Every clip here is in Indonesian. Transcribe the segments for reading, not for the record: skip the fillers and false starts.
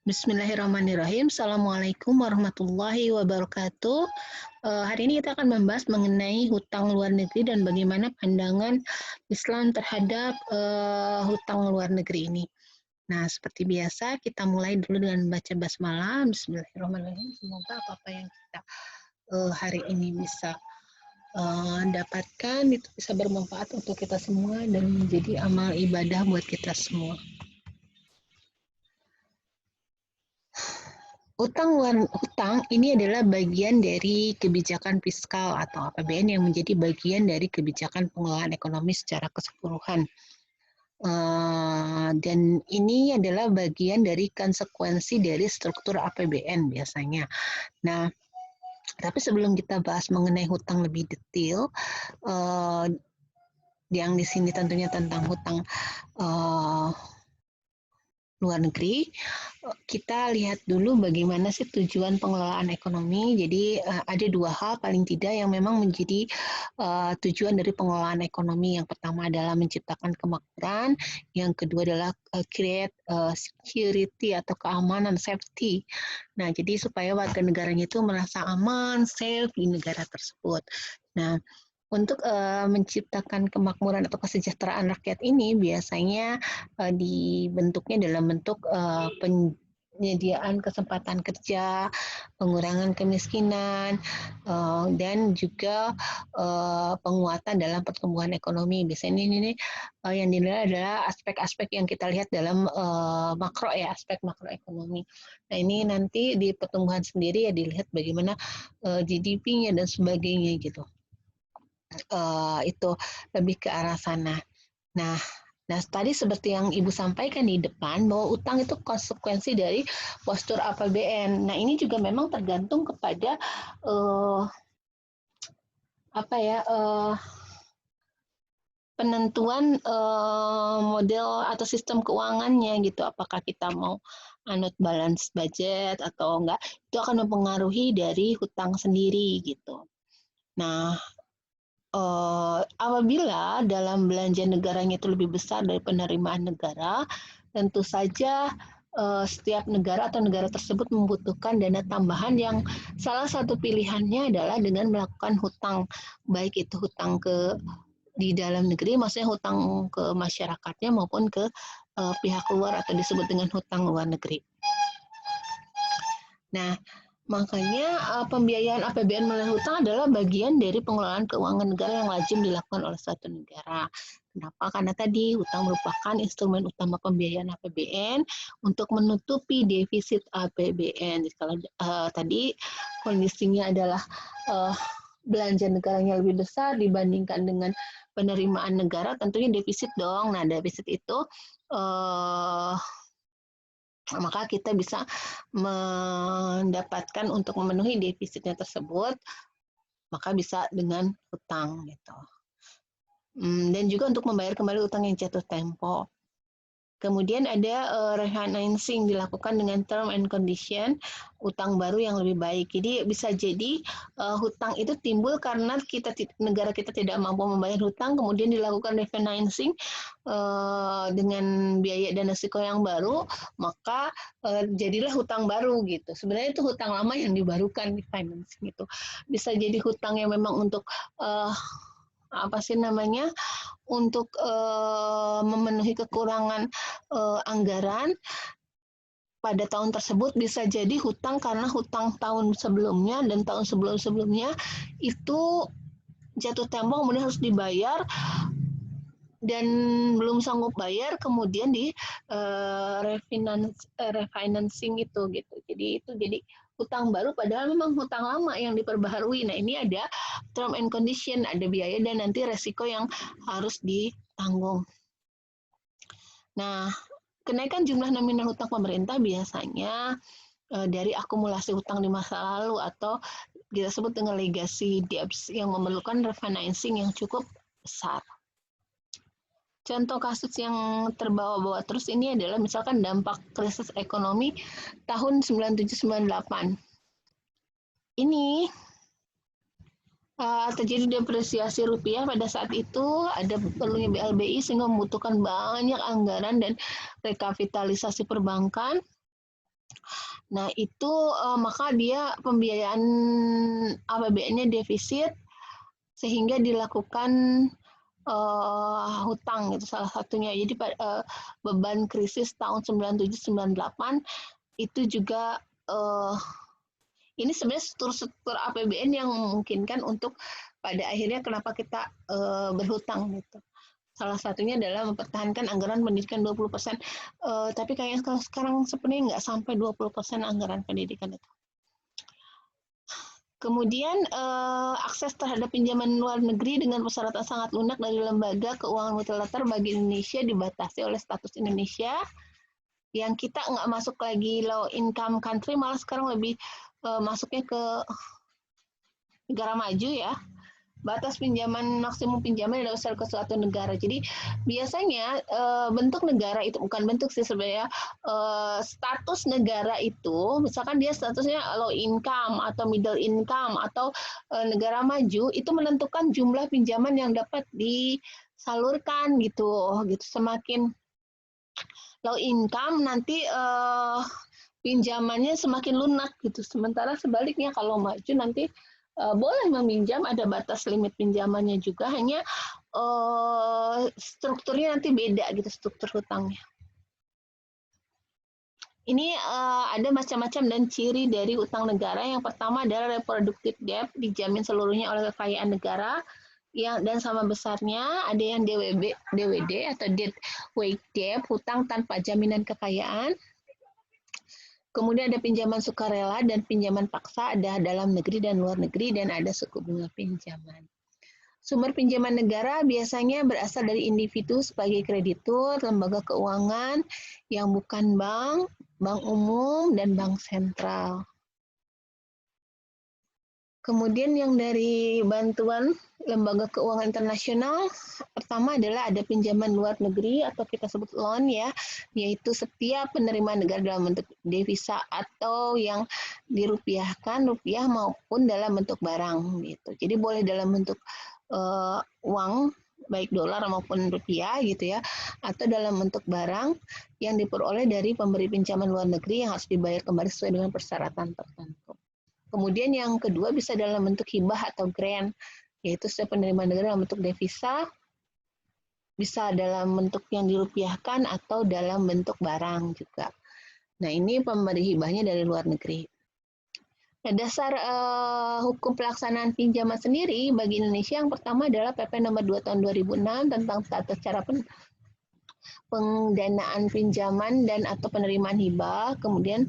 Bismillahirrahmanirrahim. Assalamualaikum warahmatullahi wabarakatuh. Hari ini kita akan membahas mengenai hutang luar negeri dan bagaimana pandangan Islam terhadap hutang luar negeri ini. Nah, seperti biasa kita mulai dulu dengan baca basmalah. Bismillahirrahmanirrahim. Semoga apa-apa yang kita hari ini bisa dapatkan itu bisa bermanfaat untuk kita semua dan menjadi amal ibadah buat kita semua. Hutang ini adalah bagian dari kebijakan fiskal atau APBN yang menjadi bagian dari kebijakan pengelolaan ekonomi secara keseluruhan. Dan ini adalah bagian dari konsekuensi dari struktur APBN biasanya. Nah, tapi sebelum kita bahas mengenai hutang lebih detail, yang di sini tentunya tentang hutang luar negeri, kita lihat dulu bagaimana sih tujuan pengelolaan ekonomi. Jadi ada dua hal paling tidak yang memang menjadi tujuan dari pengelolaan ekonomi. Yang pertama adalah menciptakan kemakmuran, yang kedua adalah create security atau keamanan, safety. Nah, jadi supaya warga negaranya itu merasa aman, safe di negara tersebut. Nah, untuk menciptakan kemakmuran atau kesejahteraan rakyat ini biasanya dibentuknya dalam bentuk penyediaan kesempatan kerja, pengurangan kemiskinan, dan juga penguatan dalam pertumbuhan ekonomi. Biasanya ini yang dinilai adalah aspek-aspek yang kita lihat dalam makro ya, aspek makroekonomi. Nah, ini nanti di pertumbuhan sendiri ya dilihat bagaimana GDP-nya dan sebagainya gitu. Itu lebih ke arah sana. Nah, tadi seperti yang Ibu sampaikan di depan bahwa utang itu konsekuensi dari postur APBN. Nah, ini juga memang tergantung kepada penentuan model atau sistem keuangannya gitu. Apakah kita mau anut balance budget atau enggak? Itu akan mempengaruhi dari hutang sendiri gitu. Nah, apabila dalam belanja negaranya itu lebih besar dari penerimaan negara, tentu saja setiap negara atau negara tersebut membutuhkan dana tambahan yang salah satu pilihannya adalah dengan melakukan hutang, baik itu hutang di dalam negeri, maksudnya hutang ke masyarakatnya maupun ke pihak luar atau disebut dengan hutang luar negeri. Nah, makanya pembiayaan APBN melalui hutang adalah bagian dari pengelolaan keuangan negara yang lazim dilakukan oleh suatu negara. Kenapa? Karena tadi hutang merupakan instrumen utama pembiayaan APBN untuk menutupi defisit APBN. Jadi kalau tadi kondisinya adalah belanja negaranya lebih besar dibandingkan dengan penerimaan negara, tentunya defisit dong. Nah, defisit itu maka kita bisa mendapatkan untuk memenuhi defisitnya tersebut, maka bisa dengan hutang gitu. Dan juga untuk membayar kembali utang yang jatuh tempo. Kemudian ada refinancing dilakukan dengan term and condition, utang baru yang lebih baik. Jadi bisa jadi hutang itu timbul karena negara kita tidak mampu membayar hutang, kemudian dilakukan refinancing dengan biaya dan risiko yang baru, maka jadilah hutang baru gitu. Sebenarnya itu hutang lama yang dibarukan di financing itu. Bisa jadi hutang yang memang untuk untuk memenuhi kekurangan anggaran pada tahun tersebut, bisa jadi hutang karena hutang tahun sebelumnya dan tahun sebelum-sebelumnya itu jatuh tempo kemudian harus dibayar dan belum sanggup bayar, kemudian di refinancing itu gitu. Jadi itu jadi hutang baru padahal memang hutang lama yang diperbaharui. Nah, ini ada term and condition, ada biaya dan nanti resiko yang harus ditanggung. Nah, kenaikan jumlah nominal hutang pemerintah biasanya dari akumulasi hutang di masa lalu atau kita sebut dengan legacy debts yang memerlukan refinancing yang cukup besar. Contoh kasus yang terbawa-bawa terus ini adalah misalkan dampak krisis ekonomi tahun 97-98. Ini terjadi depresiasi rupiah pada saat itu, ada perlunya BLBI sehingga membutuhkan banyak anggaran dan rekapitalisasi perbankan. Nah, itu maka dia pembiayaan APBN-nya defisit sehingga dilakukan hutang itu salah satunya. Jadi beban krisis tahun 97-98 itu juga ini sebenarnya struktur APBN yang memungkinkan untuk pada akhirnya kenapa kita berhutang gitu. Salah satunya adalah mempertahankan anggaran pendidikan 20%. Tapi kayaknya kalau sekarang sebenarnya nggak sampai 20% anggaran pendidikan itu. Kemudian akses terhadap pinjaman luar negeri dengan persyaratan sangat lunak dari lembaga keuangan multilateral bagi Indonesia dibatasi oleh status Indonesia yang kita nggak masuk lagi low income country, malah sekarang lebih masuknya ke negara maju ya. Batas pinjaman maksimum pinjaman adalah besar ke suatu negara. Jadi biasanya bentuk negara itu bukan bentuk sih sebenarnya, status negara itu misalkan dia statusnya low income atau middle income atau negara maju itu menentukan jumlah pinjaman yang dapat disalurkan gitu. Semakin low income nanti pinjamannya semakin lunak gitu. Sementara sebaliknya kalau maju nanti boleh meminjam, ada batas limit pinjamannya juga, hanya strukturnya nanti beda gitu, struktur hutangnya. Ini ada macam-macam dan ciri dari utang negara. Yang pertama adalah reproductive debt, dijamin seluruhnya oleh kekayaan negara yang dan sama besarnya. Ada yang DWD atau debt weight debt, hutang tanpa jaminan kekayaan. Kemudian ada pinjaman sukarela dan pinjaman paksa, ada dalam negeri dan luar negeri, dan ada suku bunga pinjaman. Sumber pinjaman negara biasanya berasal dari individu sebagai kreditur, lembaga keuangan yang bukan bank, bank umum, dan bank sentral. Kemudian yang dari bantuan lembaga keuangan internasional, pertama adalah ada pinjaman luar negeri atau kita sebut loan ya, yaitu setiap penerimaan negara dalam bentuk devisa atau yang dirupiahkan rupiah maupun dalam bentuk barang gitu. Jadi boleh dalam bentuk uang baik dolar maupun rupiah gitu ya, atau dalam bentuk barang yang diperoleh dari pemberi pinjaman luar negeri yang harus dibayar kembali sesuai dengan persyaratan tertentu. Kemudian yang kedua bisa dalam bentuk hibah atau grant, yaitu setiap penerimaan negara dalam bentuk devisa, bisa dalam bentuk yang dirupiahkan atau dalam bentuk barang juga. Nah, ini pemberi hibahnya dari luar negeri. Nah, dasar hukum pelaksanaan pinjaman sendiri bagi Indonesia yang pertama adalah PP nomor 2 tahun 2006 tentang tata cara pendanaan pinjaman dan atau penerimaan hibah, kemudian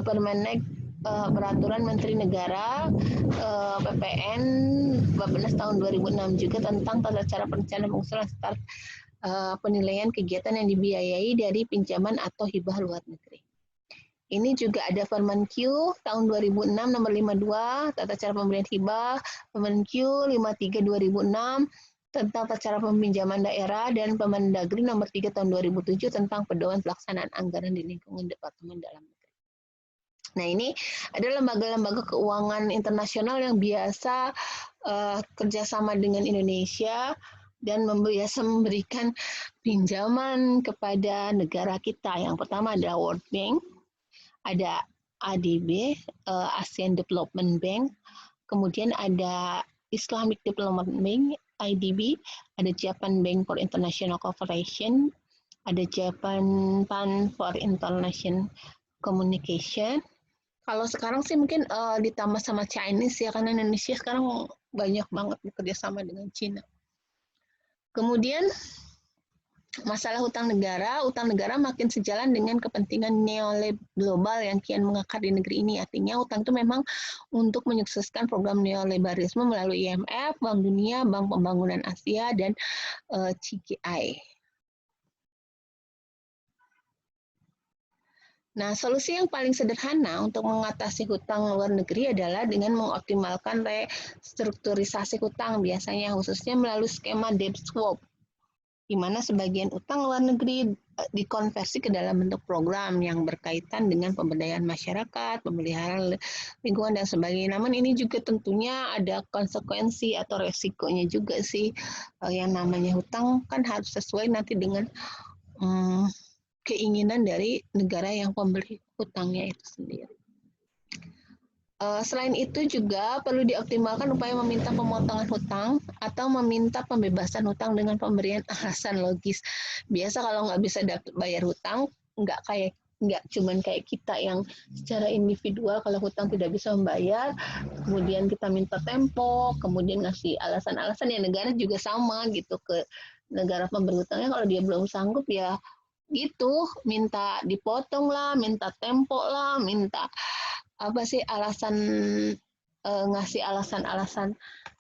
Permenek Peraturan Menteri Negara PPN 14 tahun 2006 juga tentang tata cara perencanaan pengusulan start penilaian kegiatan yang dibiayai dari pinjaman atau hibah luar negeri. Ini juga ada Permen Q tahun 2006 nomor 52 tata cara pemberian hibah, Permen Q 53 2006 tentang tata cara peminjaman daerah, dan Permendagri nomor 3 tahun 2007 tentang pedoman pelaksanaan anggaran di lingkungan Departemen Dalam Negeri. Nah, ini ada lembaga-lembaga keuangan internasional yang biasa kerjasama dengan Indonesia dan biasa memberikan pinjaman kepada negara kita. Yang pertama ada World Bank, ada ADB, ASEAN Development Bank, kemudian ada Islamic Development Bank, IDB, ada Japan Bank for International Cooperation, ada Japan Fund for International Communication. Kalau sekarang sih mungkin ditambah sama Chinese ya, karena Indonesia sekarang banyak banget bekerja sama dengan Cina. Kemudian masalah utang negara makin sejalan dengan kepentingan neoliberal global yang kian mengakar di negeri ini. Artinya utang itu memang untuk menyukseskan program neoliberalisme melalui IMF, Bank Dunia, Bank Pembangunan Asia, dan CGI. Nah, solusi yang paling sederhana untuk mengatasi hutang luar negeri adalah dengan mengoptimalkan restrukturisasi hutang, biasanya khususnya melalui skema debt swap, di mana sebagian utang luar negeri dikonversi ke dalam bentuk program yang berkaitan dengan pemberdayaan masyarakat, pemeliharaan lingkungan, dan sebagainya. Namun ini juga tentunya ada konsekuensi atau resikonya juga sih. Yang namanya hutang kan harus sesuai nanti dengan keinginan dari negara yang pemberi hutangnya itu sendiri. Selain itu juga perlu dioptimalkan upaya meminta pemotongan hutang atau meminta pembebasan hutang dengan pemberian alasan logis. Biasa kalau nggak bisa bayar hutang, nggak cuman kayak kita yang secara individual kalau hutang tidak bisa membayar, kemudian kita minta tempo, kemudian ngasih alasan-alasan, ya negara juga sama gitu ke negara pemberi hutangnya. Kalau dia belum sanggup ya gitu, minta dipotong lah, minta tempo lah, minta apa sih alasan, ngasih alasan-alasan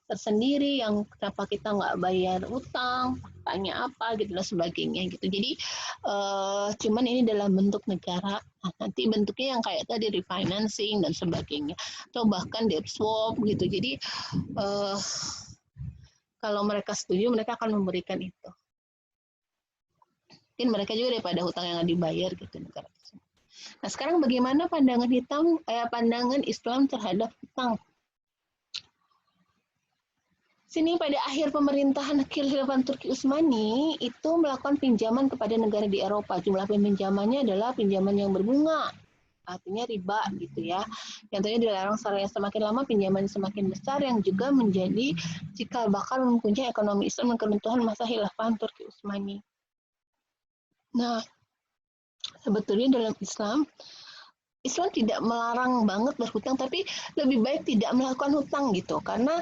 tersendiri yang kenapa kita nggak bayar utang, tanya apa gitu dan sebagainya gitu. Jadi cuman ini dalam bentuk negara. Nah, nanti bentuknya yang kayak tadi refinancing dan sebagainya, atau bahkan debt swap gitu. Jadi kalau mereka setuju, mereka akan memberikan itu. Mungkin mereka juga daripada hutang yang nggak dibayar gitu negara tersebut. Nah, sekarang bagaimana pandangan Islam terhadap hutang? Sini pada akhir pemerintahan Khilafah Turki Utsmani itu melakukan pinjaman kepada negara di Eropa. Jumlah pinjamannya adalah pinjaman yang berbunga, artinya riba gitu ya. Yang tentunya dilarang secara semakin lama pinjaman semakin besar, yang juga menjadi cikal bakal mempunyai ekonomi Islam dan keruntuhan masa Khilafah Turki Utsmani. Nah, sebetulnya dalam Islam tidak melarang banget berhutang, tapi lebih baik tidak melakukan hutang gitu. Karena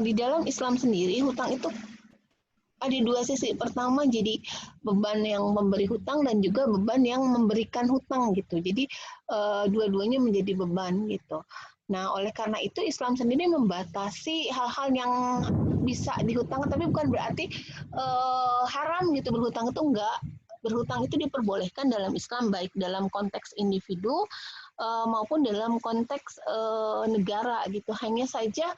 di dalam Islam sendiri hutang itu ada dua sisi. Pertama jadi beban yang memberi hutang dan juga beban yang memberikan hutang gitu. Jadi dua-duanya menjadi beban gitu. Nah, oleh karena itu Islam sendiri membatasi hal-hal yang bisa dihutangkan, tapi bukan berarti haram gitu berhutang, itu enggak. Berhutang itu diperbolehkan dalam Islam, baik dalam konteks individu maupun dalam konteks negara gitu. Hanya saja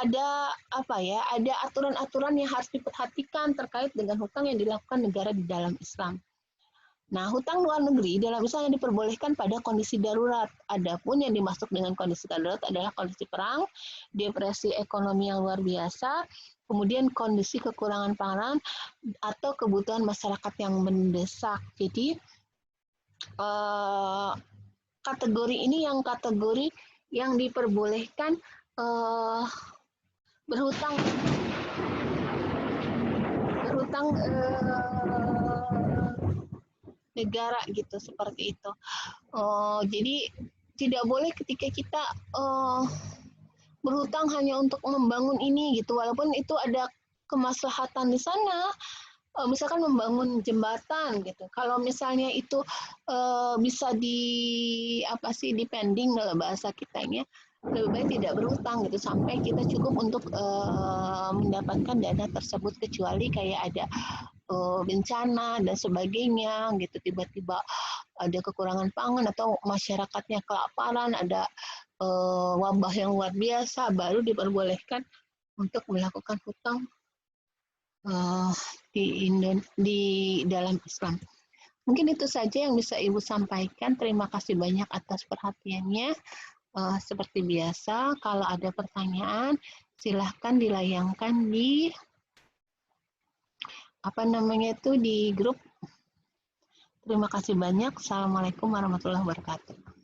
ada ada aturan-aturan yang harus diperhatikan terkait dengan hutang yang dilakukan negara di dalam Islam. Nah, hutang luar negeri dalam Islam yang diperbolehkan pada kondisi darurat. Adapun yang dimaksud dengan kondisi darurat adalah kondisi perang, depresi ekonomi yang luar biasa, kemudian kondisi kekurangan pangan atau kebutuhan masyarakat yang mendesak. Jadi kategori ini kategori yang diperbolehkan berhutang negara gitu, seperti itu. Jadi tidak boleh ketika kita berhutang hanya untuk membangun ini gitu, walaupun itu ada kemaslahatan di sana. Misalkan membangun jembatan gitu. Kalau misalnya itu bisa depending dalam bahasa kitanya, lebih baik tidak berhutang gitu sampai kita cukup untuk mendapatkan dana tersebut, kecuali kayak ada bencana dan sebagainya gitu, tiba-tiba ada kekurangan pangan atau masyarakatnya kelaparan, ada wabah yang luar biasa, baru diperbolehkan untuk melakukan hutang di dalam Islam. Mungkin itu saja yang bisa Ibu sampaikan. Terima kasih banyak atas perhatiannya. Seperti biasa, kalau ada pertanyaan, silahkan dilayangkan di di grup. Terima kasih banyak. Assalamualaikum warahmatullahi wabarakatuh.